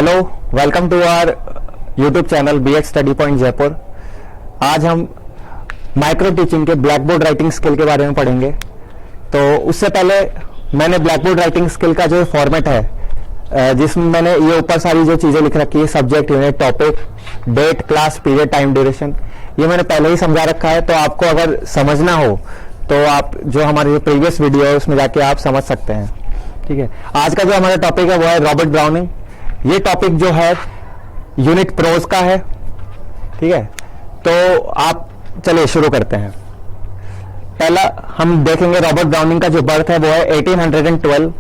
Hello, welcome to our YouTube channel BX study point Jaipur. आज हम micro teaching के black board writing skill के बारे में पढ़ेंगे। तो उससे पहले मैंने ब्लैक बोर्ड राइटिंग स्किल का जो फॉर्मेट है, जिसमें मैंने ये ऊपर सारी जो चीजें लिख रखी है, subject, unit, topic, date, class, period, time, duration, ये मैंने पहले ही समझा रखा है। तो आपको अगर समझना हो तो आप जो हमारे प्रीवियस वीडियो है उसमें जाके आप समझ सकते हैं। ठीक है, आज का जो हमारा टॉपिक है वो है रॉबर्ट ब्राउनिंग। ये टॉपिक जो है यूनिट प्रोज का है। ठीक है, तो आप चलिए शुरू करते हैं। पहला हम देखेंगे रॉबर्ट ब्राउनिंग का जो बर्थ है वो है 1812।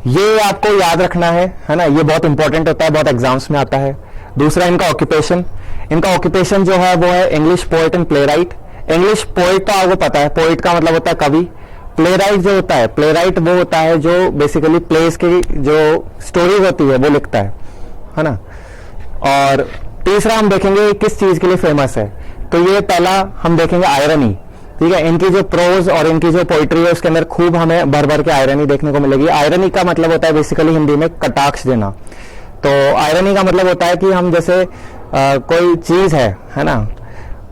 ये आपको याद रखना है ना, ये बहुत इंपॉर्टेंट होता है, बहुत एग्जाम्स में आता है। दूसरा इनका ऑक्यूपेशन, इनका ऑक्यूपेशन जो है वो है English poet and play right. English poet तो आपको पता है, पोएट का मतलब होता है कवि। प्ले राइट जो होता है, प्ले राइट वो होता है जो बेसिकली प्लेस की जो स्टोरीज होती है वो लिखता है ना। और तीसरा हम देखेंगे किस चीज के लिए फेमस है। तो ये पहला हम देखेंगे आयरनी। ठीक है, इनकी जो प्रोज और इनकी जो पोइट्री है उसके अंदर खूब हमें भर भर के आयरनी देखने को मिलेगी। आयरनी का मतलब होता है बेसिकली हिंदी में कटाक्ष देना। तो आयरनी का मतलब होता है कि हम जैसे कोई चीज है ना,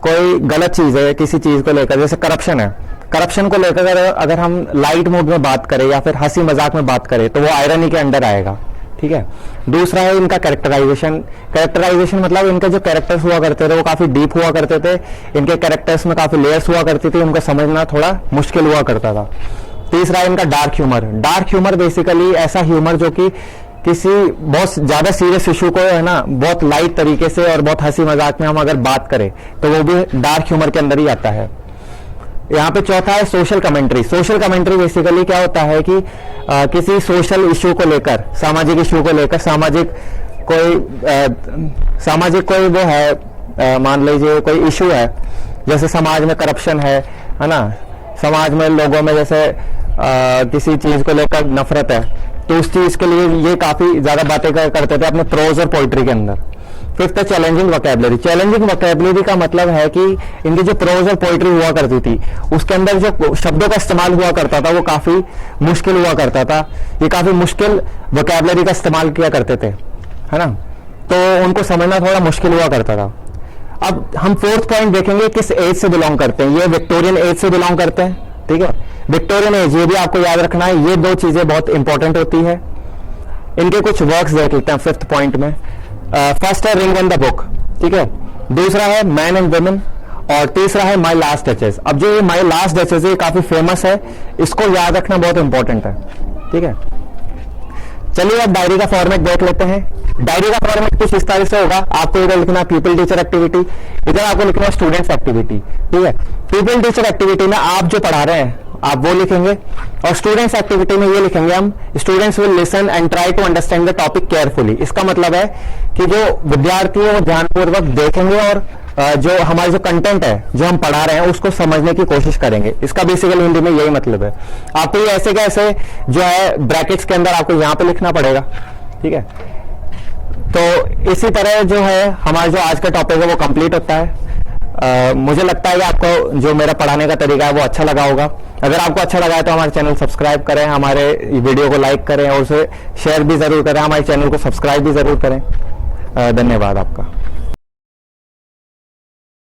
कोई गलत चीज है किसी चीज को लेकर, जैसे करप्शन है, करप्शन को लेकर अगर हम लाइट मूड में बात करें या फिर हंसी मजाक में बात करें तो वो आयरनी के अंडर आएगा। ठीक है, दूसरा है इनका कैरेक्टराइजेशन। कैरेक्टराइजेशन मतलब इनके जो कैरेक्टर्स हुआ करते थे वो काफी डीप हुआ करते थे, इनके कैरेक्टर्स में काफी लेयर्स हुआ करती थी, उनको समझना थोड़ा मुश्किल हुआ करता था। तीसरा है इनका dark humour. Dark humour basically ऐसा ह्यूमर जो कि किसी बहुत ज्यादा सीरियस इशू को है ना बहुत लाइट तरीके से और बहुत हंसी मजाक में हम अगर बात करें तो वो भी डार्क ह्यूमर के अंदर ही आता है। यहाँ पे चौथा है social commentary. Social commentary basically क्या होता है कि किसी सोशल इशू को लेकर, सामाजिक इशू को लेकर, सामाजिक कोई वो है, मान लीजिए कोई इशू है, जैसे समाज में करप्शन है ना, समाज में लोगों में जैसे किसी चीज को लेकर नफरत है, तो उस चीज के लिए ये काफी ज्यादा बातें करते थे अपने प्रोज और पोइट्री के अंदर। फिफ्थ है चैलेंजिंग वोकैबुलरी। चैलेंजिंग वोकैबुलरी का मतलब है कि इनकी जो प्रोज और पोइट्री हुआ करती थी उसके अंदर जो शब्दों का इस्तेमाल हुआ करता था वो काफी मुश्किल हुआ करता था। ये काफी मुश्किल वोकैबुलरी का इस्तेमाल किया करते थे, है ना, तो उनको समझना थोड़ा मुश्किल हुआ करता था। अब हम फोर्थ पॉइंट देखेंगे किस एज से बिलोंग करते हैं। ये विक्टोरियन एज से बिलोंग करते हैं। ठीक है, विक्टोरियन एज, ये भी आपको याद रखना है, ये दो चीजें बहुत इंपॉर्टेंट होती है। इनके कुछ वर्क्स देख लेते हैं फिफ्थ पॉइंट में। फर्स्ट है रिंग ऑन द बुक। ठीक है, दूसरा है मैन एंड वुमेन, और तीसरा है माई लास्ट डचेस। अब जो ये माई लास्ट डचेस है काफी फेमस है, इसको याद रखना बहुत इंपॉर्टेंट है। ठीक है, चलिए अब डायरी का फॉर्मेट देख लेते हैं। डायरी का फॉर्मेट कुछ इस तरह से होगा। आपको इधर लिखना पीपल टीचर एक्टिविटी, इधर आपको लिखना स्टूडेंट्स एक्टिविटी। ठीक है, पीपल टीचर एक्टिविटी में आप जो पढ़ा रहे हैं आप वो लिखेंगे, और स्टूडेंट्स एक्टिविटी में ये लिखेंगे हम students will listen and try to understand the topic carefully. इसका मतलब है कि जो विद्यार्थी है वो ध्यानपूर्वक देखेंगे और जो हमारा जो कंटेंट है जो हम पढ़ा रहे हैं उसको समझने की कोशिश करेंगे। इसका बेसिकली हिंदी में यही मतलब है। आपको ये ऐसे कैसे जो है ब्रैकेट्स के अंदर आपको यहां पे लिखना पड़ेगा। ठीक है, तो इसी तरह जो है हमारा जो आज का टॉपिक है वो कंप्लीट होता है। मुझे लगता है कि आपको जो मेरा पढ़ाने का तरीका है वो अच्छा लगा होगा। अगर आपको अच्छा लगा है तो हमारे चैनल सब्सक्राइब करें, हमारे वीडियो को लाइक करें और उसे शेयर भी जरूर करें, हमारे चैनल को सब्सक्राइब भी जरूर करें। धन्यवाद आपका।